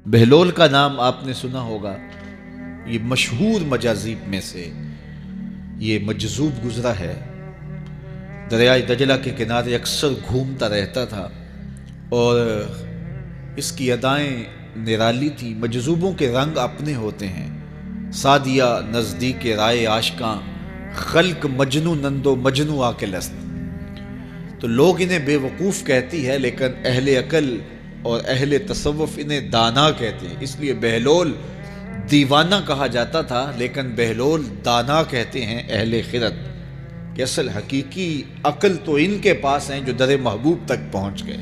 بہلول کا نام آپ نے سنا ہوگا، یہ مشہور مجاذیب میں سے یہ مجذوب گزرا ہے۔ دریائے دجلہ کے کنارے اکثر گھومتا رہتا تھا اور اس کی ادائیں نرالی تھی۔ مجذوبوں کے رنگ اپنے ہوتے ہیں، سادیہ نزدیک رائے عاشقاں، خلق مجنو نندو مجنو آکل است۔ تو لوگ انہیں بے وقوف کہتی ہے، لیکن اہل عقل اور اہل تصوف انہیں دانا کہتے ہیں۔ اس لیے بہلول دیوانہ کہا جاتا تھا، لیکن بہلول دانا کہتے ہیں اہل خرد، کہ اصل حقیقی عقل تو ان کے پاس ہیں جو در محبوب تک پہنچ گئے۔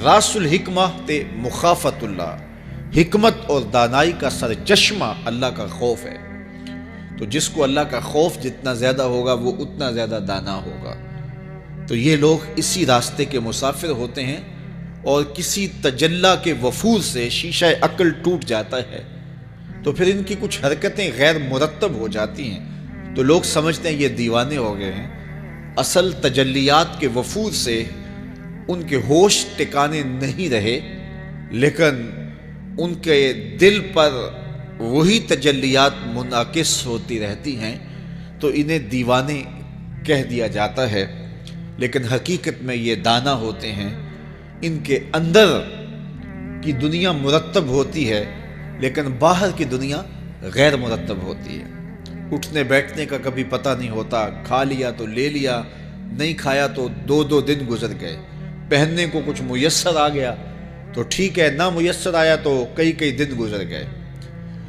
راس الحکمہ تے مخافت اللہ، حکمت اور دانائی کا سر چشمہ اللہ کا خوف ہے۔ تو جس کو اللہ کا خوف جتنا زیادہ ہوگا وہ اتنا زیادہ دانا ہوگا۔ تو یہ لوگ اسی راستے کے مسافر ہوتے ہیں، اور کسی تجلی کے وفور سے شیشہ عقل ٹوٹ جاتا ہے تو پھر ان کی کچھ حرکتیں غیر مرتب ہو جاتی ہیں، تو لوگ سمجھتے ہیں یہ دیوانے ہو گئے ہیں۔ اصل تجلیات کے وفور سے ان کے ہوش ٹکانے نہیں رہے، لیکن ان کے دل پر وہی تجلیات منعکس ہوتی رہتی ہیں، تو انہیں دیوانے کہہ دیا جاتا ہے، لیکن حقیقت میں یہ دانا ہوتے ہیں۔ ان کے اندر کی دنیا مرتب ہوتی ہے، لیکن باہر کی دنیا غیر مرتب ہوتی ہے۔ اٹھنے بیٹھنے کا کبھی پتہ نہیں ہوتا، کھا لیا تو لے لیا، نہیں کھایا تو دو دن گزر گئے۔ پہننے کو کچھ میسر آ گیا تو ٹھیک ہے، نہ میسر آیا تو کئی دن گزر گئے۔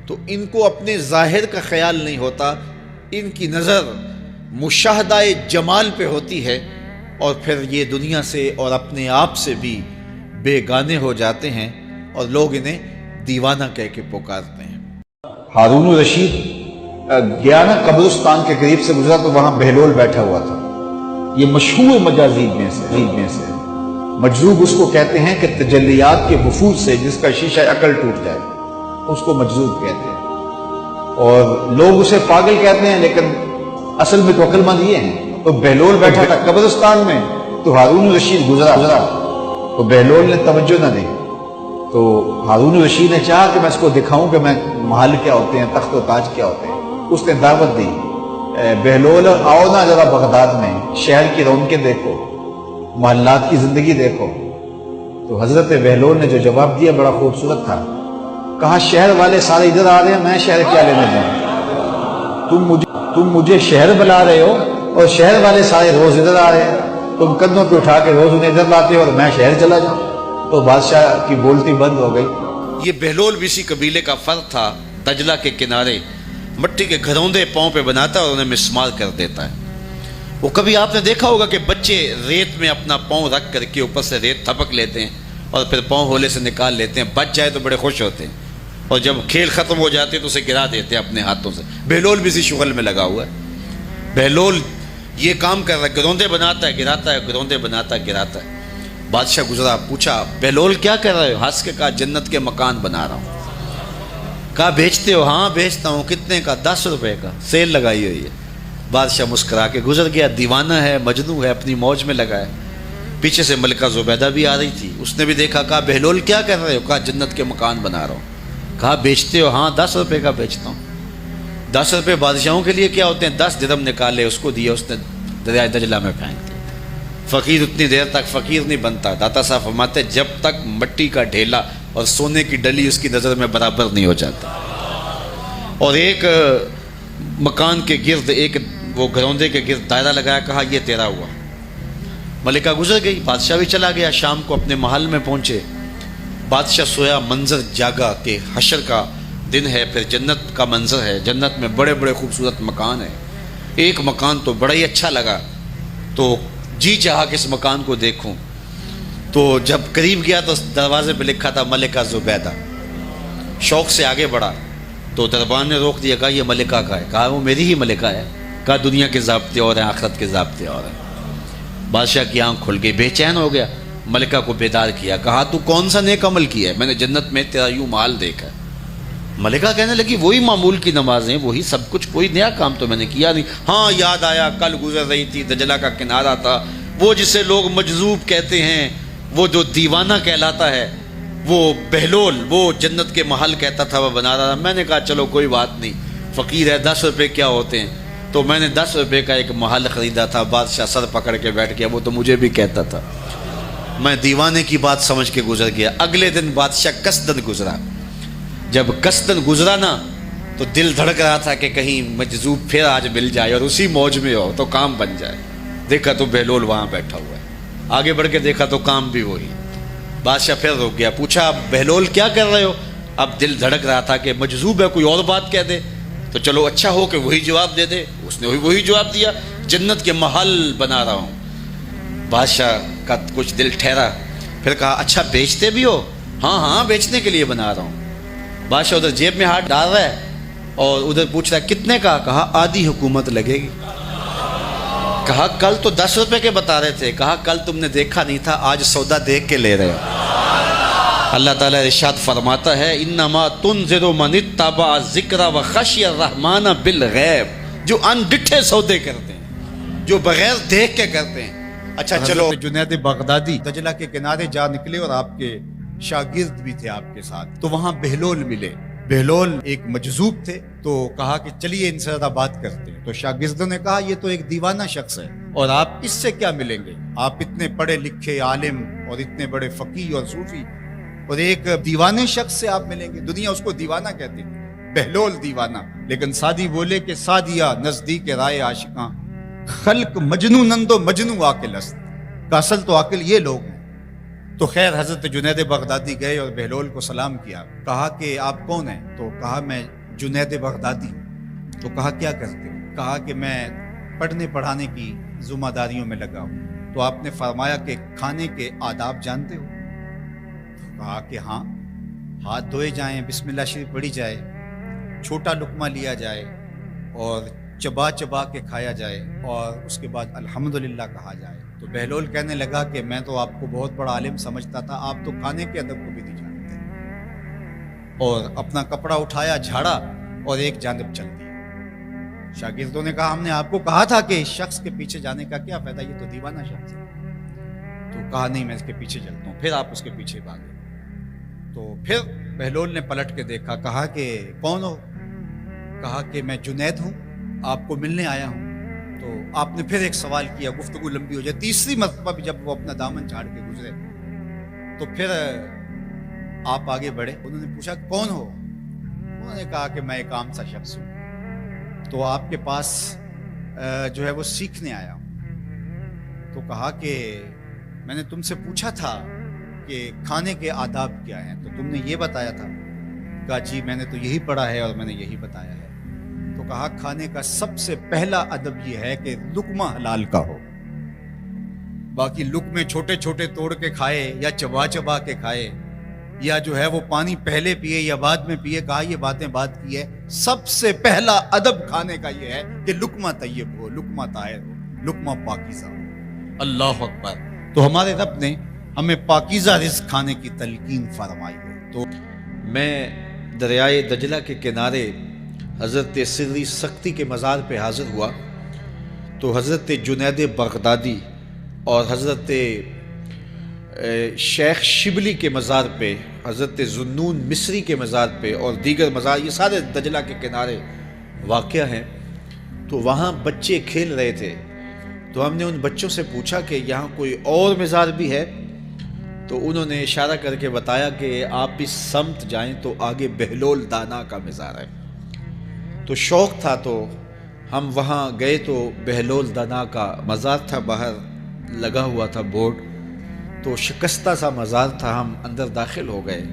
تو ان کو اپنے ظاہر کا خیال نہیں ہوتا، ان کی نظر مشاہدہ جمال پہ ہوتی ہے، اور پھر یہ دنیا سے اور اپنے آپ سے بھی بے گانے ہو جاتے ہیں، اور لوگ انہیں دیوانہ کہہ کے پکارتے ہیں۔ ہارون الرشید گیا نا قبرستان کے قریب سے گزرا تو وہاں بہلول بیٹھا ہوا تھا۔ یہ مشہور مجاذیب میں سے مجذوب اس کو کہتے ہیں کہ تجلیات کے وفور سے جس کا شیشہ عقل ٹوٹ جائے، اس کو مجذوب کہتے ہیں، اور لوگ اسے پاگل کہتے ہیں، لیکن اصل میں تو عقل مند یہ ہیں۔ تو بہلول بیٹھا تھا قبرستان میں، تو ہارون الرشید گزرا تو بہلول نے توجہ نہ دی، تو ہارون الرشید نے چاہا کہ میں اس کو دکھاؤں کہ میں محل کیا ہوتے ہیں، تخت و تاج کیا ہوتے ہیں۔ اس نے دعوت دی، بہلول آؤ نا ذرا بغداد میں، شہر کی رونقیں دیکھو، محلات کی زندگی دیکھو۔ تو حضرت بہلول نے جو جواب دیا بڑا خوبصورت تھا، کہا شہر والے سارے ادھر آ رہے ہیں، میں شہر کیا لینے جاؤں؟ تم مجھے شہر بلا رہے ہو، اور شہر والے سارے روز ادھر آ رہے ہیں، تم کندھوں پہ اٹھا کے روز انہیں ادھر لاتے ہو اور میں شہر چلا جاؤں۔ تو بادشاہ کی بولتی بند ہو گئی۔ یہ بہلول بھی اسی قبیلے کا فرد تھا، دجلہ کے کنارے مٹی کے گھروندے پاؤں پہ بناتا اور انہیں مسمار کر دیتا ہے۔ وہ کبھی آپ نے دیکھا ہوگا کہ بچے ریت میں اپنا پاؤں رکھ کر کے اوپر سے ریت تھپک لیتے ہیں اور پھر پاؤں ہولے سے نکال لیتے ہیں، بچ جائے تو بڑے خوش ہوتے ہیں، اور جب کھیل ختم ہو جاتے تو اسے گرا دیتے ہیں اپنے ہاتھوں سے۔ بہلول بھی اسی شغل میں لگا ہوا ہے۔ بہلول یہ کام کر رہا ہے، گروندے بناتا ہے گراتا ہے، گروندے بناتا ہے گراتا ہے۔ بادشاہ گزرا، پوچھا بہلول کیا کر رہے ہو؟ ہنس کے کہا جنت کے مکان بنا رہا ہوں۔ کہا بیچتے ہو؟ ہاں بیچتا ہوں۔ کتنے کا؟ 10 روپے کا، سیل لگائی ہوئی ہے۔ بادشاہ مسکرا کے گزر گیا، دیوانہ ہے، مجنو ہے، اپنی موج میں لگا ہے۔ پیچھے سے ملکہ زبیدہ بھی آ رہی تھی، اس نے بھی دیکھا، کہا بہلول کیا کر رہے ہو؟ کہا جنت کے مکان بنا رہا ہوں۔ کہا بیچتے ہو؟ ہاں 10 روپے کا بیچتا ہوں۔ 10 روپے بادشاہوں کے لیے کیا ہوتے ہیں؟ 10 درہم نکالے، اس کو دیا، اس نے دریائے دجلہ میں پھینک دیا۔ فقیر اتنی دیر تک فقیر نہیں بنتا۔ داتا صاحب فرماتے جب تک مٹی کا ڈھیلا اور سونے کی ڈلی اس کی نظر میں برابر نہیں ہو جاتا۔ اور ایک مکان کے گرد، ایک وہ گروندے کے گرد دائرہ لگایا، کہا یہ تیرا ہوا۔ ملکہ گزر گئی، بادشاہ بھی چلا گیا، شام کو اپنے محل میں پہنچے۔ بادشاہ سویا، منظر جاگا کہ حشر کا دن ہے، پھر جنت کا منظر ہے، جنت میں بڑے بڑے خوبصورت مکان ہیں۔ ایک مکان تو بڑا ہی اچھا لگا، تو جی چاہا کہ اس مکان کو دیکھوں۔ تو جب قریب گیا تو دروازے پہ لکھا تھا ملکہ زبیدہ۔ شوق سے آگے بڑھا تو دربان نے روک دیا، کہا یہ ملکہ کا ہے؟ کہا وہ میری ہی ملکہ ہے۔ کہا دنیا کے ضابطے اور ہیں، آخرت کے ضابطے اور ہیں۔ بادشاہ کی آنکھ کھل گئی، بے چین ہو گیا، ملکہ کو بیدار کیا، کہا تو کون سا نیک عمل کیا ہے؟ میں نے جنت میں تیرا یوں مال دیکھا ہے۔ ملکہ کہنے لگی وہی معمول کی نمازیں، وہی سب کچھ، کوئی نیا کام تو میں نے کیا نہیں۔ ہاں یاد آیا، کل گزر رہی تھی، دجلہ کا کنارہ تھا، وہ جسے لوگ مجذوب کہتے ہیں، وہ جو دیوانہ کہلاتا ہے، وہ بہلول وہ جنت کے محل کہتا تھا وہ بنا رہا تھا. میں نے کہا چلو کوئی بات نہیں، فقیر ہے، 10 روپے کیا ہوتے ہیں. تو میں نے 10 روپے کا ایک محل خریدا تھا. بادشاہ سر پکڑ کے بیٹھ گیا، وہ تو مجھے بھی کہتا تھا. میں دیوانے کی بات سمجھ کے گزر گیا. اگلے دن بادشاہ قصدن گزرا. جب قصدن گزرا نا تو دل دھڑک رہا تھا کہ کہیں مجذوب پھر آج مل جائے اور اسی موج میں ہو تو کام بن جائے. دیکھا تو بہلول وہاں بیٹھا ہوا ہے. آگے بڑھ کے دیکھا تو کام بھی وہی. بادشاہ پھر رک گیا، پوچھا بہلول کیا کر رہے ہو؟ اب دل دھڑک رہا تھا کہ مجذوب ہے، کوئی اور بات کہہ دے تو چلو اچھا ہو کہ وہی جواب دے دے. اس نے وہی جواب دیا، جنت کے محل بنا رہا ہوں. بادشاہ کا کچھ دل ٹھہرا، پھر کہا اچھا بیچتے بھی ہو؟ ہاں ہاں بیچنے کے لیے بنا رہا ہوں. بادشاہ ادھر جیب میں ہاتھ ڈال رہا ہے اور ادھر پوچھ رہا ہے کتنے کا؟ کہا آدھی حکومت لگے گی. کہا کل تو 10 روپے کے بتا رہے تھے. کہا کل تم نے دیکھا نہیں تھا، آج سودا دیکھ کے لے رہے ہو. اللہ تعالیٰ ارشاد فرماتا ہے انما تنذر من اتبع الذکر وخشی الرحمن بالغیب. جو ان ڈٹھے سودے کرتے ہیں، جو بغیر دیکھ کے کرتے ہیں. اچھا چلو، جنید بغدادی دجلہ کے کنارے جا نکلے اور آپ کے شاگرد بھی تھے آپ کے ساتھ. تو وہاں بہلول ملے. بہلول ایک مجذوب تھے، تو کہا کہ چلیے ان سے زیادہ بات کرتے ہیں. تو شاگردوں نے کہا یہ تو ایک دیوانہ شخص ہے اور آپ اس سے کیا ملیں گے؟ آپ اتنے پڑھے لکھے عالم اور اتنے بڑے فقیہ اور صوفی، اور ایک دیوانے شخص سے آپ ملیں گے؟ دنیا اس کو دیوانہ کہتی ہے، بہلول دیوانہ. لیکن سعدی بولے کہ سعدیہ نزدیک رائے عاشقاں، خلق مجنو نندو مجنو عاقل است. کا اصل تو عاقل یہ لوگ ہیں. تو خیر حضرت جنید بغدادی گئے اور بہلول کو سلام کیا. کہا کہ آپ کون ہیں؟ تو کہا میں جنید بغدادی ہوں. تو کہا کیا کرتے ہو؟ کہا کہ میں پڑھنے پڑھانے کی ذمہ داریوں میں لگا ہوں. تو آپ نے فرمایا کہ کھانے کے آداب جانتے ہو؟ کہا کہ ہاں. ہاتھ دھوئے جائیں، بسم اللہ شریف پڑھی جائے، چھوٹا لقمہ لیا جائے اور چبا چبا کے کھایا جائے اور اس کے بعد الحمدللہ کہا جائے. تو بہلول کہنے لگا کہ میں تو آپ کو بہت بڑا عالم سمجھتا تھا، آپ تو کھانے کے ادب کو بھی نہیں جانتے. اور اپنا کپڑا اٹھایا، جھاڑا اور ایک جانب چل دیا. شاگردوں نے کہا ہم نے آپ کو کہا تھا کہ اس شخص کے پیچھے جانے کا کیا فائدہ، یہ تو دیوانہ شخص ہے. تو کہا نہیں میں اس کے پیچھے چلتا ہوں. پھر آپ اس کے پیچھے بھاگے. تو پھر بہلول نے پلٹ کے دیکھا. کہا کہ کون ہو؟ کہا کہ میں جنید ہوں، آپ کو ملنے آیا ہوں. تو آپ نے پھر ایک سوال کیا، گفتگو لمبی ہو جائے. تیسری مرتبہ بھی جب وہ اپنا دامن جھاڑ کے گزرے تو پھر آپ آگے بڑھے. انہوں نے پوچھا کون ہو؟ انہوں نے کہا کہ میں ایک عام سا شخص ہوں، تو آپ کے پاس جو ہے وہ سیکھنے آیا ہوں. تو کہا کہ میں نے تم سے پوچھا تھا کہ کھانے کے آداب کیا ہیں، تو تم نے یہ بتایا تھا. کہا جی میں نے تو یہی پڑھا ہے اور میں نے یہی بتایا ہے. تو کہا کھانے کا سب سے پہلا ادب یہ ہے کہ لقمہ حلال کا ہو. باقی لقمے چھوٹے چھوٹے توڑ کے کھائے یا چبا چبا کے کھائے یا جو ہے وہ پانی پہلے پیے یا بعد میں پیے، کہا یہ باتیں بات کی ہے. سب سے پہلا ادب کھانے کا یہ ہے کہ لقمہ طیب ہو، لقمہ طاہر ہو، لقمہ پاکیزہ ہو. اللہ اکبر. تو ہمارے رب نے ہمیں پاکیزہ رزق کھانے کی تلقین فرمائی ہے. تو میں دریائے دجلہ کے کنارے حضرت سری سختی کے مزار پہ حاضر ہوا تو حضرت جنید بغدادی اور حضرت شیخ شبلی کے مزار پہ، حضرت ذوالنون مصری کے مزار پہ اور دیگر مزار، یہ سارے دجلہ کے کنارے واقع ہیں. تو وہاں بچے کھیل رہے تھے. تو ہم نے ان بچوں سے پوچھا کہ یہاں کوئی اور مزار بھی ہے؟ تو انہوں نے اشارہ کر کے بتایا کہ آپ اس سمت جائیں تو آگے بہلول دانا کا مزار ہے. تو شوق تھا تو ہم وہاں گئے تو بہلول دانا کا مزار تھا، باہر لگا ہوا تھا بورڈ. تو شکستہ سا مزار تھا، ہم اندر داخل ہو گئے.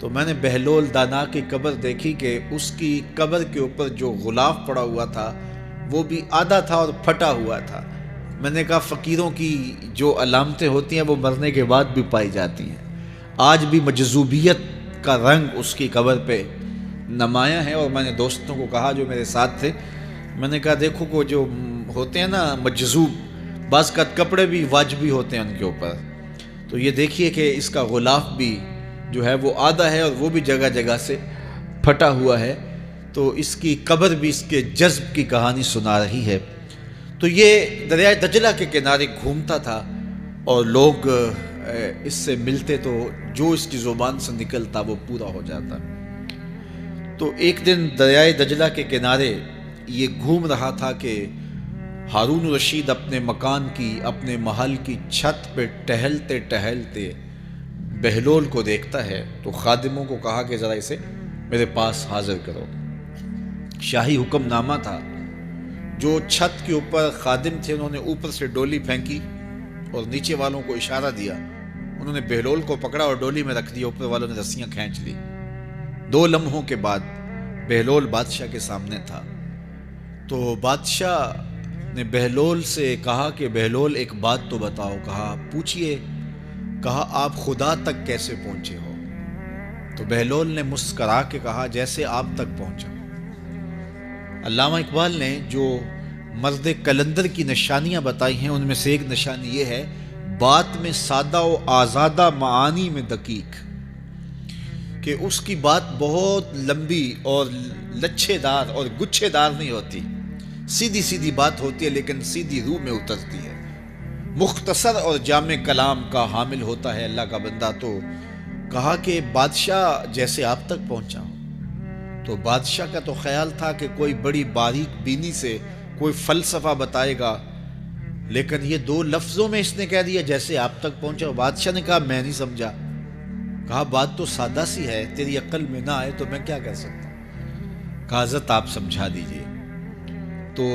تو میں نے بہلول دانا کی قبر دیکھی کہ اس کی قبر کے اوپر جو غلاف پڑا ہوا تھا وہ بھی آدھا تھا اور پھٹا ہوا تھا. میں نے کہا فقیروں کی جو علامتیں ہوتی ہیں وہ مرنے کے بعد بھی پائی جاتی ہیں. آج بھی مجذوبیت کا رنگ اس کی قبر پہ نمایاں ہے. اور میں نے دوستوں کو کہا جو میرے ساتھ تھے، میں نے کہا دیکھو کو جو ہوتے ہیں نا مجذوب، بعض کا کپڑے بھی واجبی ہوتے ہیں ان کے اوپر. تو یہ دیکھیے کہ اس کا غلاف بھی جو ہے وہ آدھا ہے اور وہ بھی جگہ جگہ سے پھٹا ہوا ہے. تو اس کی قبر بھی اس کے جذب کی کہانی سنا رہی ہے. تو یہ دریائے دجلہ کے کنارے گھومتا تھا اور لوگ اس سے ملتے تو جو اس کی زبان سے نکلتا وہ پورا ہو جاتا۔ تو ایک دن دریائے دجلہ کے کنارے یہ گھوم رہا تھا کہ ہارون رشید اپنے مکان کی، اپنے محل کی چھت پہ ٹہلتے ٹہلتے بہلول کو دیکھتا ہے، تو خادموں کو کہا کہ ذرا اسے میرے پاس حاضر کرو۔ شاہی حکم نامہ تھا، جو چھت کے اوپر خادم تھے انہوں نے اوپر سے ڈولی پھینکی اور نیچے والوں کو اشارہ دیا، انہوں نے بہلول کو پکڑا اور ڈولی میں رکھ دیا، اوپر والوں نے رسیاں کھینچ لی۔ 2 لمحوں کے بعد بہلول بادشاہ کے سامنے تھا۔ تو بادشاہ نے بہلول سے کہا کہ بہلول ایک بات تو بتاؤ۔ کہا پوچھئے۔ کہا آپ خدا تک کیسے پہنچے ہو؟ تو بہلول نے مسکرا کے کہا جیسے آپ تک پہنچا۔ علامہ اقبال نے جو مرد کلندر کی نشانیاں بتائی ہیں ان میں سے ایک نشانی یہ ہے، بات میں سادہ و آزادہ، معانی میں دقیق، کہ اس کی بات بہت لمبی اور لچھے دار اور گچھے دار نہیں ہوتی، سیدھی سیدھی بات ہوتی ہے لیکن سیدھی روح میں اترتی ہے، مختصر اور جامع کلام کا حامل ہوتا ہے اللہ کا بندہ۔ تو کہا کہ بادشاہ جیسے آپ تک پہنچا ہوں۔ تو بادشاہ کا تو خیال تھا کہ کوئی بڑی باریک بینی سے کوئی فلسفہ بتائے گا، لیکن یہ 2 لفظوں میں اس نے کہہ دیا جیسے آپ تک پہنچا۔ بادشاہ نے کہا میں نہیں سمجھا۔ کہا بات تو سادہ سی ہے، تیری عقل میں نہ آئے تو میں کیا کر سکتا ہوں؟ کہا حضرت آپ سمجھا دیجئے۔ تو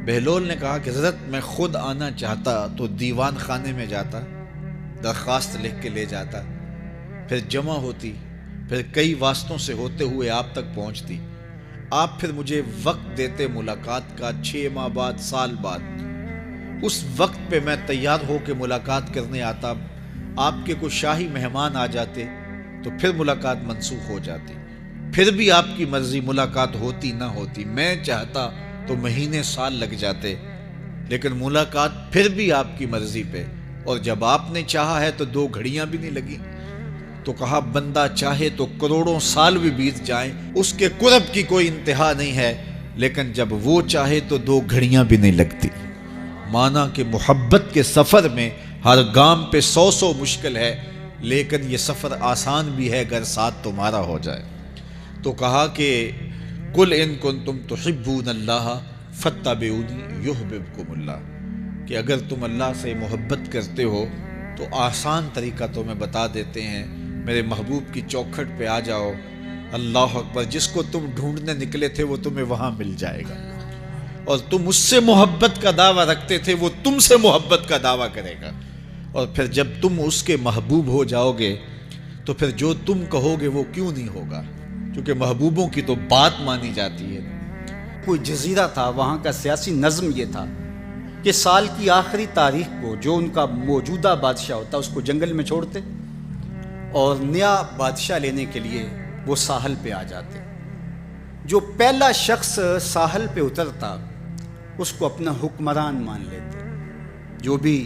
بہلول نے کہا کہ حضرت میں خود آنا چاہتا تو دیوان خانے میں جاتا، درخواست لکھ کے لے جاتا، پھر جمع ہوتی، پھر کئی واسطوں سے ہوتے ہوئے آپ تک پہنچتی، آپ پھر مجھے وقت دیتے ملاقات کا، 6 ماہ بعد، سال بعد۔ اس وقت پہ میں تیار ہو کے ملاقات کرنے آتا، آپ کے کوئی شاہی مہمان آ جاتے تو پھر ملاقات منسوخ ہو جاتی، پھر بھی آپ کی مرضی ملاقات ہوتی نہ ہوتی، میں چاہتا تو مہینے سال لگ جاتے، لیکن ملاقات پھر بھی آپ کی مرضی پہ، اور جب آپ نے چاہا ہے تو 2 گھڑیاں بھی نہیں لگی۔ تو کہا بندہ چاہے تو کروڑوں سال بھی بیت جائیں، اس کے قرب کی کوئی انتہا نہیں ہے، لیکن جب وہ چاہے تو 2 گھڑیاں بھی نہیں لگتی۔ مانا کہ محبت کے سفر میں ہر گام پہ 100 مشکل ہے، لیکن یہ سفر آسان بھی ہے اگر ساتھ تمہارا ہو جائے۔ تو کہا کہ قل ان کنتم تحبون اللہ فاتبعونی یحببکم اللہ، کہ اگر تم اللہ سے محبت کرتے ہو تو آسان طریقہ تمہیں بتا دیتے ہیں، میرے محبوب کی چوکھٹ پہ آ جاؤ، اللہ اکبر، جس کو تم ڈھونڈنے نکلے تھے وہ تمہیں وہاں مل جائے گا، اور تم اس سے محبت کا دعویٰ رکھتے تھے وہ تم سے محبت کا دعویٰ کرے گا، اور پھر جب تم اس کے محبوب ہو جاؤ گے تو پھر جو تم کہو گے وہ کیوں نہیں ہوگا، کیونکہ محبوبوں کی تو بات مانی جاتی ہے۔ کوئی جزیرہ تھا، وہاں کا سیاسی نظم یہ تھا کہ سال کی آخری تاریخ کو جو ان کا موجودہ بادشاہ ہوتا اس کو جنگل میں چھوڑتے اور نیا بادشاہ لینے کے لیے وہ ساحل پہ آ جاتے۔ جو پہلا شخص ساحل پہ اترتا اس کو اپنا حکمران مان لیتے، جو بھی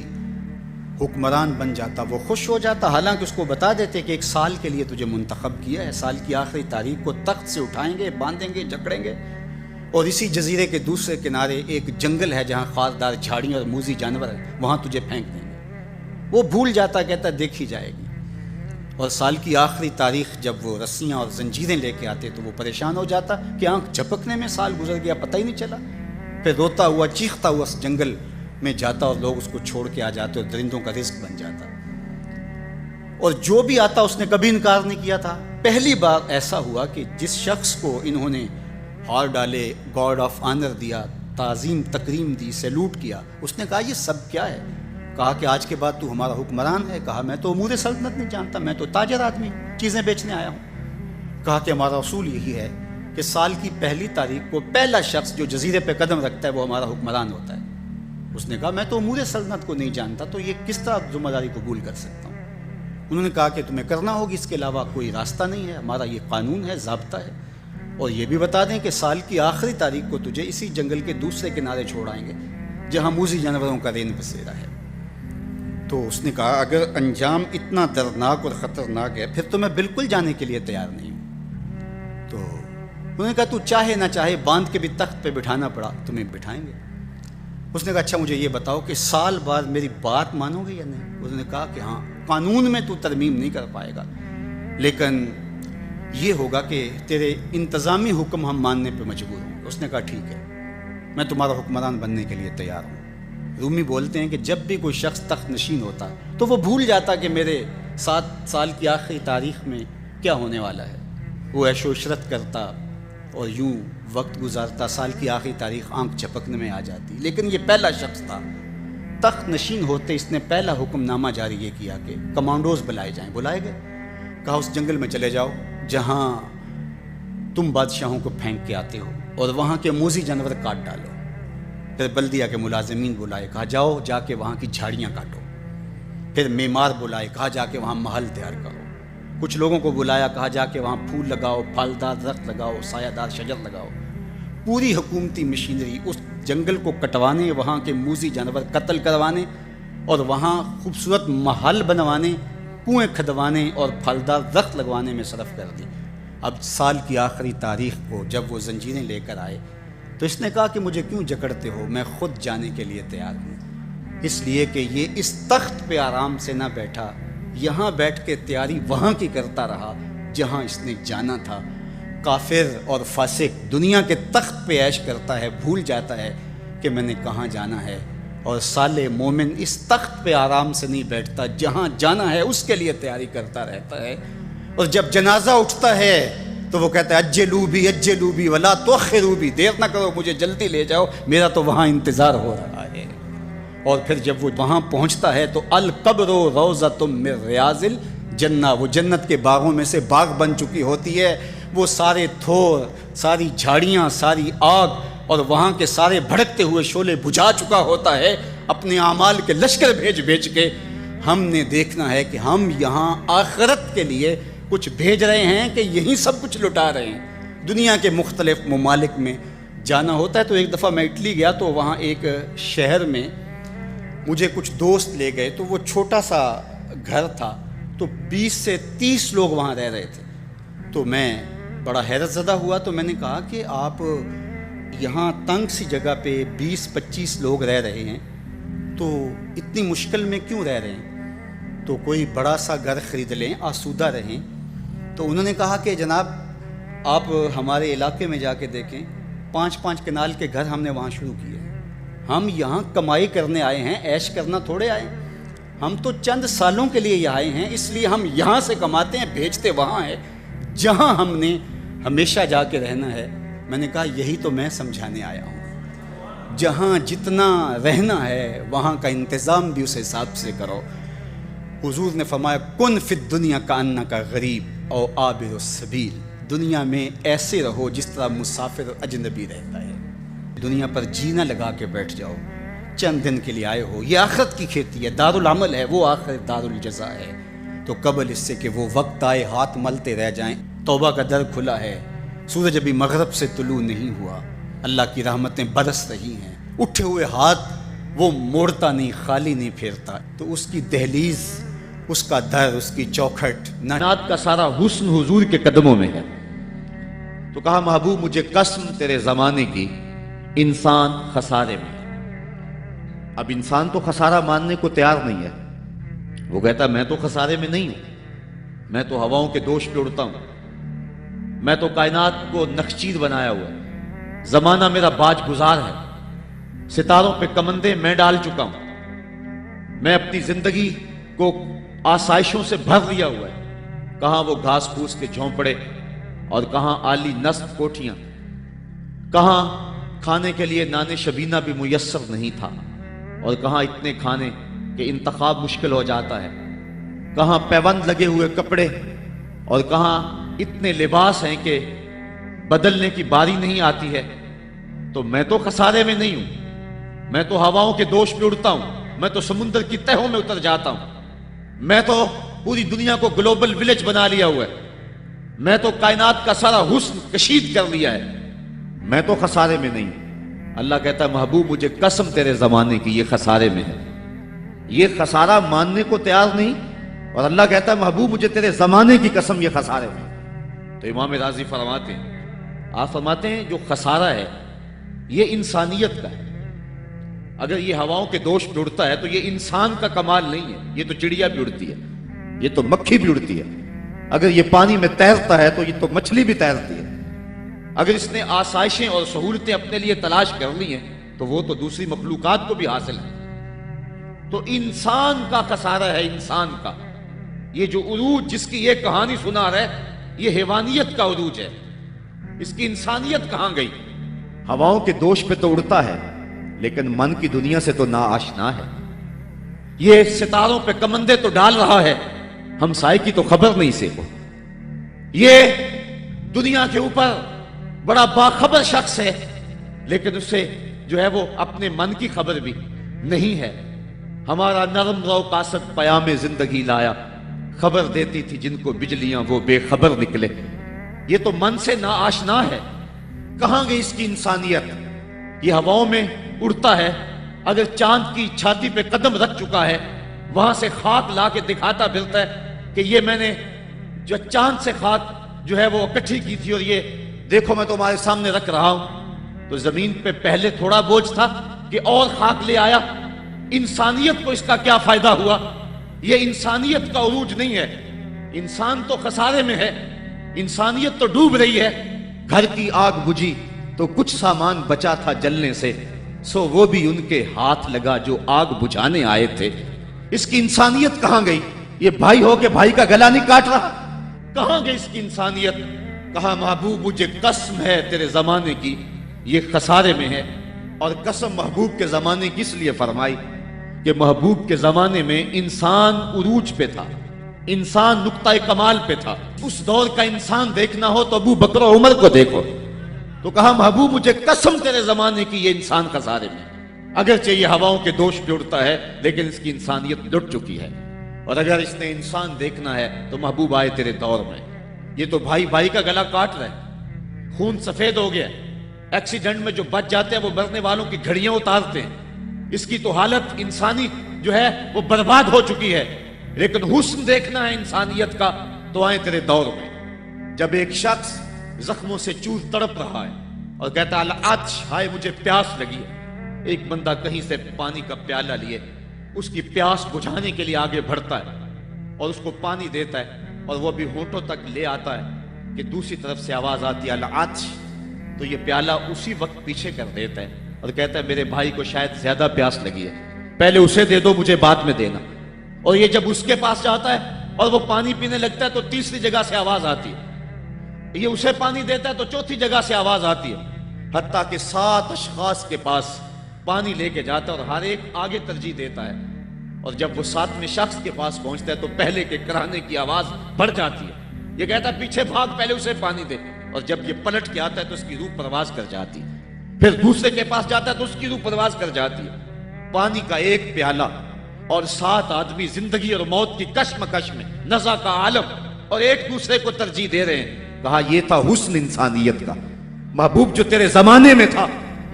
حکمران بن جاتا وہ خوش ہو جاتا، حالانکہ اس کو بتا دیتے کہ 1 سال کے لیے تجھے منتخب کیا ہے، سال کی آخری تاریخ کو تخت سے اٹھائیں گے، باندھیں گے، جکڑیں گے، اور اسی جزیرے کے دوسرے کنارے ایک جنگل ہے جہاں خاردار جھاڑیاں اور موذی جانور ہیں، وہاں تجھے پھینک دیں گے۔ وہ بھول جاتا، کہتا دیکھی جائے گی، اور سال کی آخری تاریخ جب وہ رسیاں اور زنجیریں لے کے آتے تو وہ پریشان ہو جاتا کہ آنکھ جھپکنے میں سال گزر گیا، پتہ ہی نہیں چلا، پھر روتا ہوا چیختا ہوا اس جنگل میں جاتا اور لوگ اس کو چھوڑ کے آ جاتے اور درندوں کا رزق بن جاتا، اور جو بھی آتا اس نے کبھی انکار نہیں کیا تھا۔ پہلی بار ایسا ہوا کہ جس شخص کو انہوں نے ہار ڈالے، گارڈ آف آنر دیا، تعظیم تکریم دی، سیلوٹ کیا، اس نے کہا یہ سب کیا ہے؟ کہا کہ آج کے بعد تو ہمارا حکمران ہے۔ کہا میں تو امور سلطنت نہیں جانتا، میں تو تاجر آدمی، چیزیں بیچنے آیا ہوں۔ کہا کہ ہمارا اصول یہی ہے کہ سال کی پہلی تاریخ کو پہلا شخص جو جزیرے پہ قدم رکھتا ہے وہ ہمارا حکمران ہوتا ہے۔ اس نے کہا میں تو امور سلطنت کو نہیں جانتا، تو یہ کس طرح ذمہ داری قبول کر سکتا ہوں؟ انہوں نے کہا کہ تمہیں کرنا ہوگی، اس کے علاوہ کوئی راستہ نہیں ہے، ہمارا یہ قانون ہے، ضابطہ ہے، اور یہ بھی بتا دیں کہ سال کی آخری تاریخ کو تجھے اسی جنگل کے دوسرے کنارے چھوڑائیں گے جہاں موذی جانوروں کا رین بسیرا ہے۔ تو اس نے کہا اگر انجام اتنا دردناک اور خطرناک ہے پھر تو میں بالکل جانے کے لیے تیار نہیں ہوں۔ تو انہوں نے کہا تو چاہے نہ چاہے باندھ کے بھی تخت پہ بٹھانا پڑا، تمہیں بٹھائیں گے۔ اس نے کہا اچھا مجھے یہ بتاؤ کہ سال بعد میری بات مانو گے یا نہیں؟ اس نے کہا کہ ہاں، قانون میں تو ترمیم نہیں کر پائے گا، لیکن یہ ہوگا کہ تیرے انتظامی حکم ہم ماننے پہ مجبور ہوں۔ اس نے کہا ٹھیک ہے، میں تمہارا حکمران بننے کے لیے تیار ہوں۔ رومی بولتے ہیں کہ جب بھی کوئی شخص تخت نشین ہوتا تو وہ بھول جاتا کہ میرے 7 سال کی آخری تاریخ میں کیا ہونے والا ہے۔ وہ عیش و عشرت کرتا اور یوں وقت گزارتا، سال کی آخری تاریخ آنکھ جھپکنے میں آ جاتی، لیکن یہ پہلا شخص تھا تخت نشین ہوتے اس نے پہلا حکم نامہ جاری یہ کیا کہ کمانڈوز بلائے جائیں۔ بلائے گئے، کہا اس جنگل میں چلے جاؤ جہاں تم بادشاہوں کو پھینک کے آتے ہو اور وہاں کے موذی جانور کاٹ ڈالو۔ پھر بلدیہ کے ملازمین بلائے، کہا جاؤ جا کے وہاں کی جھاڑیاں کاٹو۔ پھر معمار بلائے، کہا جا کے وہاں محل تیار کرو۔ کچھ لوگوں کو بلایا، کہا جا کے وہاں پھول لگاؤ، پھلدار درخت لگاؤ، سایہ دار شجر لگاؤ۔ پوری حکومتی مشینری اس جنگل کو کٹوانے، وہاں کے موذی جانور قتل کروانے اور وہاں خوبصورت محل بنوانے، کنویں کھدوانے اور پھلدار درخت لگوانے میں صرف کر دی۔ اب سال کی آخری تاریخ کو جب وہ زنجیریں لے کر آئے تو اس نے کہا کہ مجھے کیوں جکڑتے ہو، میں خود جانے کے لیے تیار ہوں، اس لیے کہ یہ اس تخت پہ آرام سے نہ بیٹھا، یہاں بیٹھ کے تیاری وہاں کی کرتا رہا جہاں اس نے جانا تھا۔ کافر اور فاسق دنیا کے تخت پہ عیش کرتا ہے، بھول جاتا ہے کہ میں نے کہاں جانا ہے، اور صالح مومن اس تخت پہ آرام سے نہیں بیٹھتا، جہاں جانا ہے اس کے لیے تیاری کرتا رہتا ہے۔ اور جب جنازہ اٹھتا ہے تو وہ کہتا ہے اجلوا بی ولا تؤخروا بی، دیر نہ کرو، مجھے جلدی لے جاؤ، میرا تو وہاں انتظار ہو رہا ہے۔ اور پھر جب وہ وہاں پہنچتا ہے تو القبر روضۃ من ریاض الجنہ، وہ جنت کے باغوں میں سے باغ بن چکی ہوتی ہے۔ وہ سارے تھور، ساری جھاڑیاں، ساری آگ اور وہاں کے سارے بھڑکتے ہوئے شعلے بجھا چکا ہوتا ہے، اپنے اعمال کے لشکر بھیج کے۔ ہم نے دیکھنا ہے کہ ہم یہاں آخرت کے لیے کچھ بھیج رہے ہیں کہ یہیں سب کچھ لٹا رہے ہیں۔ دنیا کے مختلف ممالک میں جانا ہوتا ہے۔ تو ایک دفعہ میں اٹلی گیا تو وہاں ایک شہر میں مجھے کچھ دوست لے گئے، تو وہ چھوٹا سا گھر تھا، تو 20 سے 30 لوگ وہاں رہ رہے تھے۔ تو میں بڑا حیرت زدہ ہوا، تو میں نے کہا کہ آپ یہاں تنگ سی جگہ پہ 20-25 لوگ رہ رہے ہیں، تو اتنی مشکل میں کیوں رہ رہے ہیں؟ تو کوئی بڑا سا گھر خرید لیں، آسودہ رہیں۔ تو انہوں نے کہا کہ جناب آپ ہمارے علاقے میں جا کے دیکھیں، 5-5 کنال کے گھر ہم نے وہاں شروع کیے ہیں۔ ہم یہاں کمائی کرنے آئے ہیں، عیش کرنا تھوڑے آئے ہیں، ہم تو چند سالوں کے لیے یہاں آئے ہیں، اس لیے ہم یہاں سے کماتے ہیں، بھیجتے وہاں ہے جہاں ہم نے ہمیشہ جا کے رہنا ہے۔ میں نے کہا یہی تو میں سمجھانے آیا ہوں، جہاں جتنا رہنا ہے وہاں کا انتظام بھی اس حساب سے کرو۔ حضور نے فرمایا کن فی الدنیا کانک غریب او عابر السبیل، دنیا میں ایسے رہو جس طرح مسافر اجنبی رہتا ہے۔ دنیا پر جینا لگا کے بیٹھ جاؤ، چند دن کے لیے آئے ہو، یہ آخرت کی کھیتی ہے، دار العمل ہے، وہ آخرت دار الجزا ہے۔ تو قبل اس سے کہ وہ وقت آئے ہاتھ ملتے رہ جائیں، توبہ کا در کھلا ہے، سورج ابھی مغرب سے طلوع نہیں ہوا، اللہ کی رحمتیں برس رہی ہیں، اٹھے ہوئے ہاتھ وہ موڑتا نہیں، خالی نہیں پھیرتا۔ تو اس کی دہلیز، اس کا در، اس کی چوکھٹ، کائنات کا سارا حسن حضور کے قدموں میں ہے۔ تو کہا محبوب مجھے قسم تیرے زمانے کی، انسان خسارے میں۔ اب انسان تو خسارہ ماننے کو تیار نہیں ہے، وہ کہتا میں تو خسارے میں نہیں ہوں، میں تو ہواؤں کے دوش پہ اڑتا ہوں، میں تو کائنات کو نخچیر بنایا ہوا ہے، زمانہ میرا باج گزار ہے، ستاروں پہ کمندے میں ڈال چکا ہوں، میں اپنی زندگی کو آسائشوں سے بھر لیا ہوا ہے، کہاں وہ گھاس پھوس کے جھونپڑے اور کہاں عالی نصب کوٹھیاں، کہاں کھانے کے لیے نان شبینہ بھی میسر نہیں تھا، اور کہاں اتنے کھانے کہ انتخاب مشکل ہو جاتا ہے، کہاں پیوند لگے ہوئے کپڑے اور کہاں اتنے لباس ہیں کہ بدلنے کی باری نہیں آتی ہے۔ تو میں تو خسارے میں نہیں ہوں، میں تو ہواؤں کے دوش پہ اڑتا ہوں، میں تو سمندر کی تہوں میں اتر جاتا ہوں، میں تو پوری دنیا کو گلوبل ولیج بنا لیا ہوا ہے، میں تو کائنات کا سارا حسن کشید کر لیا ہے، میں تو خسارے میں نہیں ہوں۔ اللہ کہتا ہے محبوب مجھے قسم تیرے زمانے کی، یہ خسارے میں ہے، یہ خسارہ ماننے کو تیار نہیں، اور اللہ کہتا ہے محبوب مجھے تیرے زمانے کی قسم یہ خسارے میں۔ تو امام راضی فرماتے ہیں، آپ فرماتے ہیں جو خسارہ ہے یہ انسانیت کا ہے، اگر یہ ہواؤں کے دوش پہ اڑتا ہے تو یہ انسان کا کمال نہیں ہے، یہ تو چڑیا بھی اڑتی ہے، یہ تو مکھی بھی اڑتی ہے۔ اگر یہ پانی میں تیرتا ہے تو یہ تو مچھلی بھی تیرتی ہے۔ اگر اس نے آسائشیں اور سہولتیں اپنے لیے تلاش کر لی ہیں تو وہ تو دوسری مخلوقات کو بھی حاصل ہے۔ تو انسان کا خسارہ ہے، انسان کا۔ یہ جو عروج جس کی یہ کہانی سنا رہا ہے، یہ حیوانیت کا عروج ہے، اس کی انسانیت کہاں گئی؟ ہواؤں کے دوش پہ تو اڑتا ہے لیکن من کی دنیا سے تو ناآشنا ہے۔ یہ ستاروں پہ کمندے تو ڈال رہا ہے، ہمسائے کی تو خبر نہیں سے کو۔ یہ دنیا کے اوپر بڑا باخبر شخص ہے لیکن اسے جو ہے وہ اپنے من کی خبر بھی نہیں ہے۔ ہمارا نرم رو قاصد پیام زندگی لایا، خبر دیتی تھی جن کو بجلیاں وہ بے خبر نکلے۔ یہ تو من سے ناآشنا ہے، کہاں گئی اس کی انسانیت؟ یہ ہواؤں میں اڑتا ہے، اگر چاند کی چھاتی پہ قدم رکھ چکا ہے وہاں سے خاک لا کے دکھاتا پھرتا ہے کہ یہ میں نے جو چاند سے خاک جو ہے وہ اکٹھی کی تھی اور یہ دیکھو میں تمہارے سامنے رکھ رہا ہوں۔ تو زمین پہ پہلے تھوڑا بوجھ تھا کہ اور خاک لے آیا۔ انسانیت کو اس کا کیا فائدہ ہوا؟ یہ انسانیت کا عروج نہیں ہے، انسان تو خسارے میں ہے، انسانیت تو ڈوب رہی ہے۔ گھر کی آگ بجھی تو کچھ سامان بچا تھا جلنے سے، سو وہ بھی ان کے ہاتھ لگا جو آگ بجھانے آئے تھے۔ اس کی انسانیت کہاں گئی؟ یہ بھائی ہو کے بھائی کا گلا نہیں کاٹ رہا، کہاں گئی اس کی انسانیت؟ کہا محبوب مجھے قسم ہے تیرے زمانے کی، یہ خسارے میں ہے۔ اور قسم محبوب کے زمانے کی اس لیے فرمائی کہ محبوب کے زمانے میں انسان عروج پہ تھا، انسان نقطہ کمال پہ تھا۔ اس دور کا انسان دیکھنا ہو تو ابو بکر و عمر کو دیکھو۔ تو کہا محبوب مجھے قسم تیرے زمانے کی، یہ انسان خسارے میں، اگرچہ یہ ہواؤں کے دوش پہ اڑتا ہے لیکن اس کی انسانیت لٹ چکی ہے۔ اور اگر اس نے انسان دیکھنا ہے تو محبوب آئے تیرے دور میں۔ یہ تو بھائی بھائی کا گلا کاٹ رہا ہے، خون سفید ہو گیا، ایکسیڈنٹ میں جو بچ جاتے ہیں وہ مرنے والوں کی گھڑیاں اتارتے ہیں۔ اس کی تو حالت انسانی جو ہے وہ برباد ہو چکی ہے، لیکن حسن دیکھنا ہے انسانیت کا تو آئے تیرے دور میں۔ جب ایک شخص زخموں سے چور تڑپ رہا ہے اور کہتا ہے العطش، ہائے مجھے پیاس لگی ہے، ایک بندہ کہیں سے پانی کا پیالہ لیے اس کی پیاس بجھانے کے لیے آگے بڑھتا ہے اور اس کو پانی دیتا ہے اور وہ بھی ہونٹوں تک لے آتا ہے کہ دوسری طرف سے آواز آتی ہے العطش، تو یہ پیالہ اسی وقت پیچھے کر دیتا ہے اور کہتا ہے میرے بھائی کو شاید زیادہ پیاس لگی ہے، پہلے اسے دے دو مجھے بعد میں دینا۔ اور یہ جب اس کے پاس جاتا ہے اور وہ پانی پینے لگتا ہے تو تیسری جگہ سے آواز آتی ہے، یہ اسے پانی دیتا ہے تو چوتھی جگہ سے آواز آتی ہے، حتیٰ کہ 7 اشخاص کے پاس پانی لے کے جاتا ہے اور ہر ایک آگے ترجیح دیتا ہے۔ اور جب وہ 7ویں شخص کے پاس پہنچتا ہے تو پہلے کے کرانے کی آواز بڑھ جاتی ہے، یہ کہتا ہے پیچھے بھاگ، پہلے اسے پانی دے۔ اور جب یہ پلٹ کے آتا ہے تو اس کی روح پرواز کر جاتی ہے، پھر دوسرے کے پاس جاتا ہے تو اس کی روح پرواز کر جاتی ہے۔ پانی کا ایک پیالہ اور 7 آدمی زندگی اور موت کی کشمکش میں، نزع کا عالم، اور ایک دوسرے کو ترجیح دے رہے ہیں۔ کہا یہ تھا حسن انسانیت کا۔ محبوب جو تیرے زمانے میں تھا،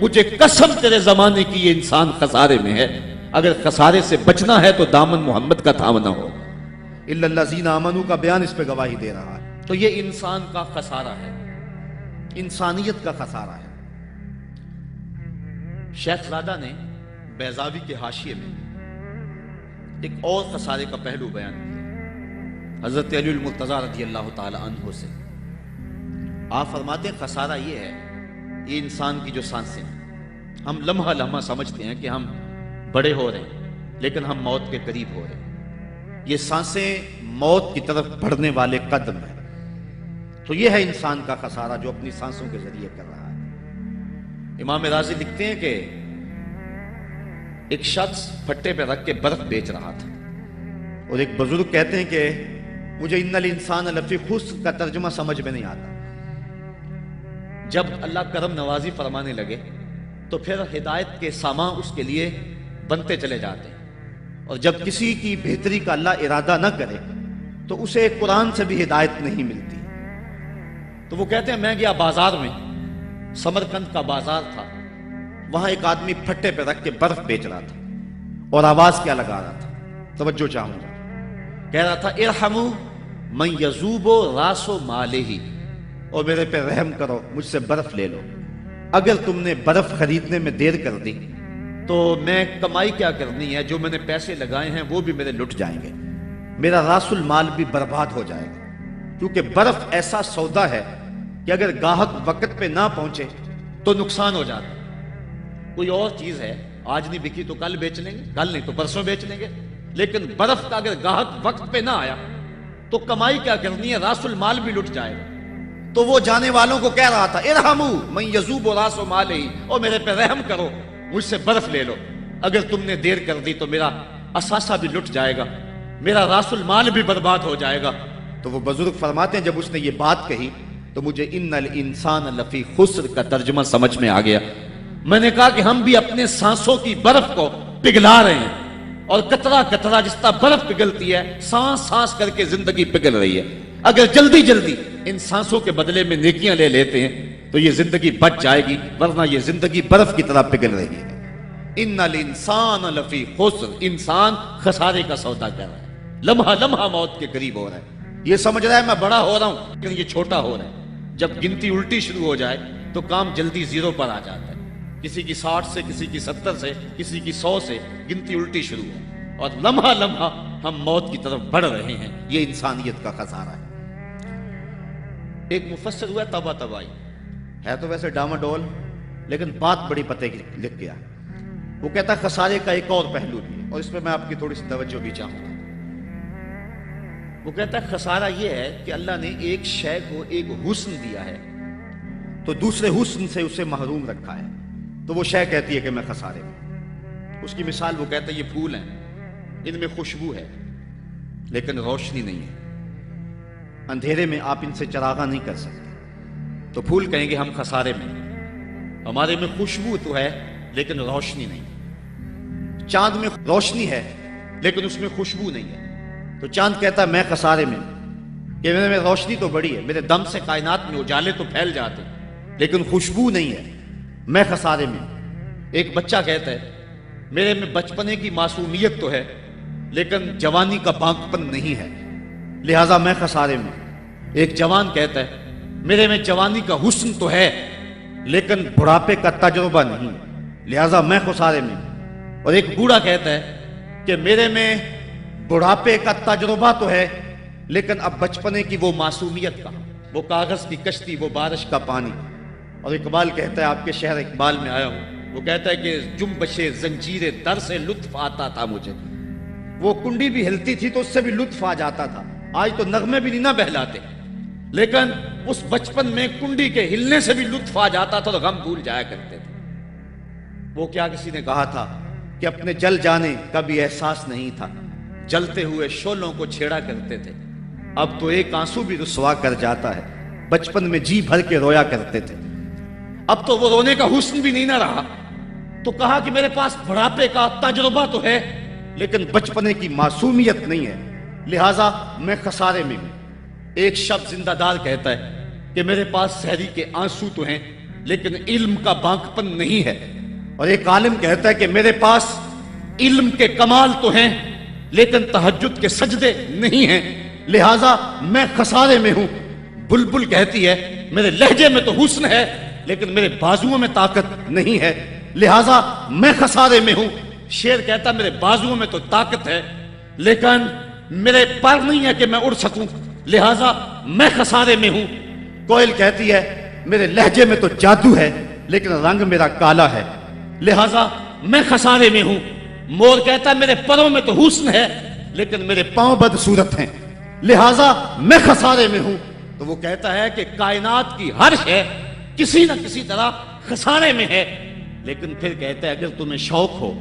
مجھے قسم تیرے زمانے کی، یہ انسان خسارے میں ہے۔ اگر خسارے سے بچنا ہے تو دامن محمد کا تھامنا ہو۔ الا الذین آمنوا کا بیان اس پہ گواہی دے رہا ہے۔ تو یہ انسان کا خسارہ ہے، انسانیت کا خسارہ ہے۔ شیخ زادہ نے بیضاوی کے حاشیے میں ایک اور خسارے کا پہلو بیان کیا حضرت علی المرتضیٰ رضی اللہ تعالی عنہ سے۔ آپ فرماتے ہیں خسارہ یہ ہے، یہ انسان کی جو سانسیں ہیں، ہم لمحہ لمحہ سمجھتے ہیں کہ ہم بڑے ہو رہے ہیں لیکن ہم موت کے قریب ہو رہے ہیں۔ یہ سانسیں موت کی طرف بڑھنے والے قدم ہیں۔ تو یہ ہے انسان کا خسارہ جو اپنی سانسوں کے ذریعے کر رہا ہے۔ امام رازی لکھتے ہیں کہ ایک شخص پھٹے پہ رکھ کے برف بیچ رہا تھا اور ایک بزرگ کہتے ہیں کہ مجھے ان الانسان لفی خسر کا ترجمہ سمجھ میں نہیں آتا۔ جب اللہ کرم نوازی فرمانے لگے تو پھر ہدایت کے سامان اس کے لیے بنتے چلے جاتے ہیں، اور جب کسی کی بہتری کا اللہ ارادہ نہ کرے تو اسے قرآن سے بھی ہدایت نہیں ملتی۔ تو وہ کہتے ہیں میں گیا بازار میں، سمرقند کا بازار تھا، وہاں ایک آدمی پھٹے پہ رکھ کے برف بیچ رہا تھا اور آواز کیا لگا رہا تھا، توجہ چاہوں گا، کہہ رہا تھا ارحموا من یذوب راس مالہ، اور میرے پہ رحم کرو، مجھ سے برف لے لو۔ اگر تم نے برف خریدنے میں دیر کر دی تو میں کمائی کیا کرنی ہے، جو میں نے پیسے لگائے ہیں وہ بھی میرے لٹ جائیں گے، میرا راس المال بھی برباد ہو جائے گا، کیونکہ برف ایسا سودا ہے کہ اگر گاہک وقت پہ نہ پہنچے تو نقصان ہو جاتا ہے۔ کوئی اور چیز ہے، آج نہیں بکی تو کل بیچ لیں گے، کل نہیں تو پرسوں بیچ لیں گے، لیکن برف کا اگر گاہک وقت پہ نہ آیا تو کمائی کیا کرنی ہے، راس المال بھی لٹ جائے گا۔ تو وہ جانے والوں کو کہہ رہا تھا ارحموا من یذوب راس مالہ، او میرے پہ رحم کرو، مجھ سے برف لے لو، اگر تم نے دیر کر دی تو میرا اثاثہ بھی لٹ جائے گا، میرا راس المال بھی برباد ہو جائے گا۔ تو وہ بزرگ فرماتے ہیں جب اس نے یہ بات کہی تو مجھے ان الانسان لفی خسر کا ترجمہ سمجھ میں آ گیا۔ میں نے کہا کہ ہم بھی اپنے سانسوں کی برف کو پگھلا رہے ہیں، اور قطرہ قطرہ جس طرح برف پگھلتی ہے، سانس سانس کر کے زندگی پگھل رہی ہے۔ اگر جلدی جلدی ان سانسوں کے بدلے میں نیکیاں لے لیتے ہیں تو یہ زندگی بچ جائے گی، ورنہ یہ زندگی برف کی طرح پگھل رہی ہے۔ ان الانسان لفی خسر، انسان خسارے کا سودا کر رہا ہے، لمحہ لمحہ موت کے قریب ہو رہا ہے، یہ سمجھ رہا ہے میں بڑا ہو رہا ہوں لیکن یہ چھوٹا ہو رہا ہے۔ جب گنتی الٹی شروع ہو جائے تو کام جلدی زیرو پر آ جاتا ہے، کسی کی 60 سے، کسی کی 70 سے، کسی کی 100 سے گنتی الٹی شروع ہے، اور لمحہ لمحہ ہم موت کی طرف بڑھ رہے ہیں۔ یہ انسانیت کا خسارہ ہے۔ ایک مفسر ہوا تبا تبائی ہے، تو ویسے ڈاماڈول، لیکن بات بڑی پتے کی لکھ گیا۔ وہ کہتا ہے خسارے کا ایک اور پہلو بھی ہے، اور اس پہ میں آپ کی تھوڑی سی توجہ بھی چاہوں گا۔ وہ کہتا ہے خسارہ یہ ہے کہ اللہ نے ایک شے کو ایک حسن دیا ہے تو دوسرے حسن سے اسے محروم رکھا ہے، تو وہ شے کہتی ہے کہ میں خسارے میں۔ اس کی مثال وہ کہتا ہے یہ پھول ہیں، ان میں خوشبو ہے لیکن روشنی نہیں ہے، اندھیرے میں آپ ان سے چراغاں نہیں کر سکتے، تو پھول کہیں گے ہم خسارے میں، ہمارے میں خوشبو تو ہے لیکن روشنی نہیں۔ چاند میں روشنی ہے لیکن اس میں خوشبو نہیں ہے، تو چاند کہتا ہے میں خسارے میں، کہ میرے میں روشنی تو بڑی ہے، میرے دم سے کائنات میں اجالے تو پھیل جاتے لیکن خوشبو نہیں ہے، میں خسارے میں۔ ایک بچہ کہتا ہے میرے میں بچپنے کی معصومیت تو ہے لیکن جوانی کا بانکپن نہیں ہے، لہٰذا میں خسارے میں۔ ایک جوان کہتا ہے میرے میں جوانی کا حسن تو ہے لیکن بڑھاپے کا تجربہ نہیں، لہٰذا میں خسارے میں۔ اور ایک بوڑھا کہتا ہے کہ میرے میں بڑھاپے کا تجربہ تو ہے لیکن اب بچپنے کی وہ معصومیت کا، وہ کاغذ کی کشتی، وہ بارش کا پانی۔ اور اقبال کہتا ہے، آپ کے شہر اقبال میں آیا ہوں، وہ کہتا ہے کہ جنبش زنجیر در سے لطف آتا تھا مجھے، وہ کنڈی بھی ہلتی تھی تو اس سے بھی لطف آ جاتا تھا، آج تو نغمے بھی نہیں نہ بہلاتے، لیکن اس بچپن میں کنڈی کے ہلنے سے بھی لطف آ جاتا تھا تو غم بھول جایا کرتے تھے۔ وہ کیا کسی نے کہا تھا کہ اپنے جل جانے کا بھی احساس نہیں تھا، جلتے ہوئے شعلوں کو چھیڑا کرتے تھے، اب تو ایک آنسو بھی رسوا کر جاتا ہے، بچپن میں جی بھر کے رویا کرتے تھے، اب تو وہ رونے کا حسن بھی نہیں نہ رہا۔ تو کہا کہ میرے پاس بڑھاپے کا تجربہ تو ہے لیکن بچپنے کی معصومیت نہیں ہے، لہٰذا میں خسارے میں ہوں۔ ایک شب زندہ دار کہتا ہے کہ میرے پاس سحری کے آنسو تو ہیں لیکن علم کا بانکپن نہیں ہے، اور ایک عالم کہتا ہے کہ میرے پاس علم کے کمال تو ہیں لیکن تہجد کے سجدے نہیں ہیں، لہٰذا میں خسارے میں ہوں۔ بلبل کہتی ہے میرے لہجے میں تو حسن ہے لیکن میرے بازوؤں میں طاقت نہیں ہے، لہٰذا میں خسارے میں ہوں۔ شیر کہتا میرے بازوؤں میں تو طاقت ہے لیکن میرے پر نہیں ہے کہ میں اڑ سکوں، لہٰذا میں خسارے میں ہوں۔ کوئل کہتی ہے میرے لہجے میں تو جادو ہے لیکن رنگ میرا کالا ہے، لہٰذا میں خسارے میں ہوں۔ مور کہتا ہے میرے پروں میں تو حسن ہے لیکن میرے پاؤں بدصورت ہیں، لہٰذا میں خسارے میں ہوں۔ تو وہ کہتا ہے کہ کائنات کی ہر شے کسی نہ کسی طرح خسارے میں ہے، لیکن پھر کہتا ہے اگر تمہیں شوق ہو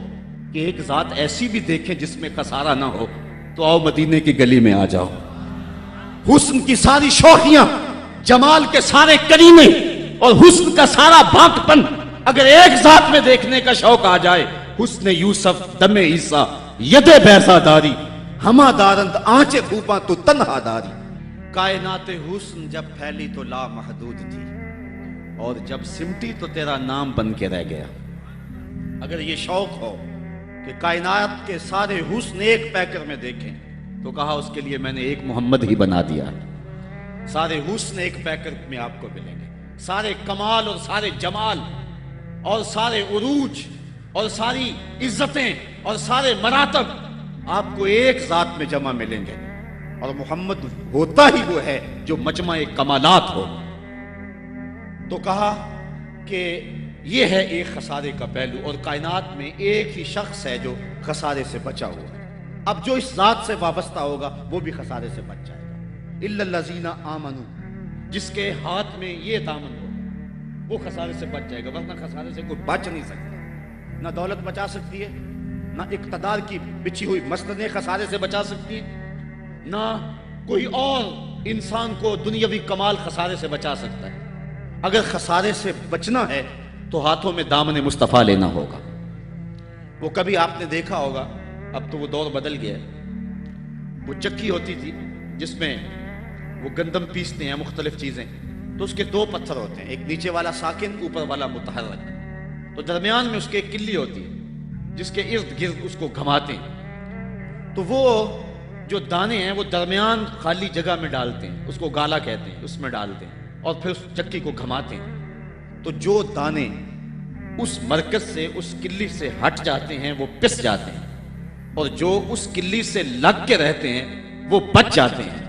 کہ ایک ذات ایسی بھی دیکھیں جس میں خسارہ نہ ہو تو آؤ مدینے کی گلی میں آ جاؤ۔ حسن کی ساری شوخیاں، جمال کے سارے کریمے اور حسن کا سارا بانکپن اگر ایک ذات میں دیکھنے کا شوق آ جائے، حسن یوسف دم عیسیٰ ید بیضا داری، ہما دارند آنچے پھوپاں تو تنہا داری۔ کائنات حسن جب پھیلی تو لا محدود تھی اور جب سمٹی تو تیرا نام بن کے رہ گیا۔ اگر یہ شوق ہو کہ کائنات کے سارے حسن ایک پیکر میں دیکھیں تو کہا اس کے لیے میں نے ایک محمد ہی بنا دیا ہے۔ سارے حسن ایک پیکر میں آپ کو ملیں گے، سارے کمال اور سارے جمال اور سارے عروج اور ساری عزتیں اور سارے مراتب آپ کو ایک ذات میں جمع ملیں گے، اور محمد ہوتا ہی وہ ہے جو مجمع کمالات ہو۔ تو کہا کہ یہ ہے ایک خسارے کا پہلو، اور کائنات میں ایک ہی شخص ہے جو خسارے سے بچا ہوا ہے۔ اب جو اس ذات سے وابستہ ہوگا وہ بھی خسارے سے بچ جائے گا۔ الا الذین آمنوا، جس کے ہاتھ میں یہ دامن ہو وہ خسارے سے بچ جائے گا، ورنہ خسارے سے کوئی بچ نہیں سکتا۔ نہ دولت بچا سکتی ہے، نہ اقتدار کی بچھی ہوئی مسندیں خسارے سے بچا سکتی ہیں، نہ کوئی اور انسان کو دنیاوی کمال خسارے سے بچا سکتا ہے۔ اگر خسارے سے بچنا ہے تو ہاتھوں میں دامن مصطفیٰ لینا ہوگا۔ وہ کبھی آپ نے دیکھا ہوگا، اب تو وہ دور بدل گیا ہے، وہ چکی ہوتی تھی جس میں وہ گندم پیستے ہیں، مختلف چیزیں، تو اس کے دو پتھر ہوتے ہیں، ایک نیچے والا ساکن، اوپر والا متحرک، تو درمیان میں اس کے ایک کلی ہوتی ہے جس کے ارد گرد اس کو گھماتے ہیں، تو وہ جو دانے ہیں وہ درمیان خالی جگہ میں ڈالتے ہیں، اس کو گالا کہتے ہیں، اس میں ڈالتے ہیں اور پھر اس چکی کو گھماتے ہیں، تو جو دانے اس مرکز سے، اس کلی سے ہٹ جاتے ہیں وہ پس جاتے ہیں، اور جو اس کلی سے لگ کے رہتے ہیں وہ بچ جاتے ہیں۔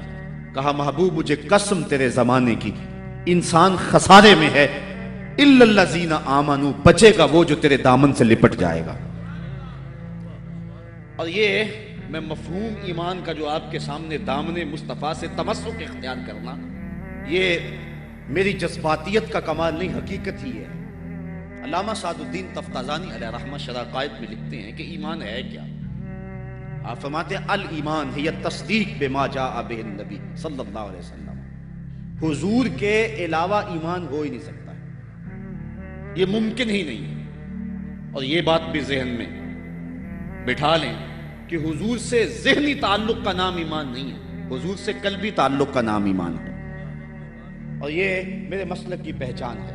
کہا محبوب مجھے قسم تیرے زمانے کی، انسان خسارے میں ہے، الا الذین آمنوا، بچے گا وہ جو تیرے دامن سے لپٹ جائے گا۔ اور یہ میں مفہوم ایمان کا جو آپ کے سامنے دامن مصطفیٰ سے تمسک اختیار کرنا، یہ میری جذباتیت کا کمال نہیں، حقیقت ہی ہے۔ علامہ سعد الدین تفتازانی علیہ رحمہ شرح قائد میں لکھتے ہیں کہ ایمان ہے کیا؟ آپ فرماتے ہیں الایمان ہی تصدیق بما جاء بہ النبی صلی اللہ علیہ وسلم، حضور کے علاوہ ایمان ہو ہی نہیں سکتا ہے، یہ ممکن ہی نہیں ہے۔ اور یہ بات بھی ذہن میں بٹھا لیں کہ حضور سے ذہنی تعلق کا نام ایمان نہیں ہے، حضور سے قلبی تعلق کا نام ایمان ہے، اور یہ میرے مسلک کی پہچان ہے۔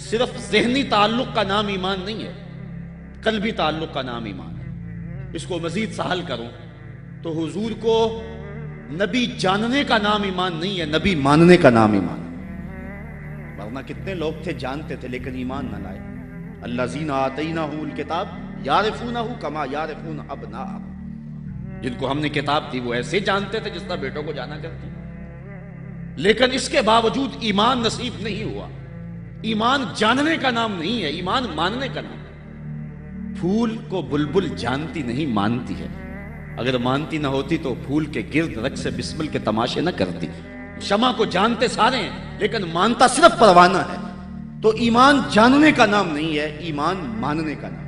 صرف ذہنی تعلق کا نام ایمان نہیں ہے، قلبی تعلق کا نام ایمان ہے۔ اس کو مزید سہل کروں تو حضور کو نبی جاننے کا نام ایمان نہیں ہے، نبی ماننے کا نام ایمان ہے۔ ورنہ کتنے لوگ تھے جانتے تھے لیکن ایمان نہ لائے۔ الذین آتیناہم الکتاب یعرفونہ کما یعرفون ابناءہم، جن کو ہم نے کتاب دی وہ ایسے جانتے تھے جس طرح بیٹوں کو جانا کرتی، لیکن اس کے باوجود ایمان نصیب نہیں ہوا۔ ایمان جاننے کا نام نہیں ہے، ایمان ماننے کا نام ہے۔ پھول کو بلبل جانتی نہیں، مانتی ہے۔ اگر مانتی نہ ہوتی تو پھول کے گرد رقص سے بسمل کے تماشے نہ کرتی۔ شمع کو جانتے سارے ہیں لیکن مانتا صرف پروانہ ہے۔ تو ایمان جاننے کا نام نہیں ہے، ایمان ماننے کا نام ہے۔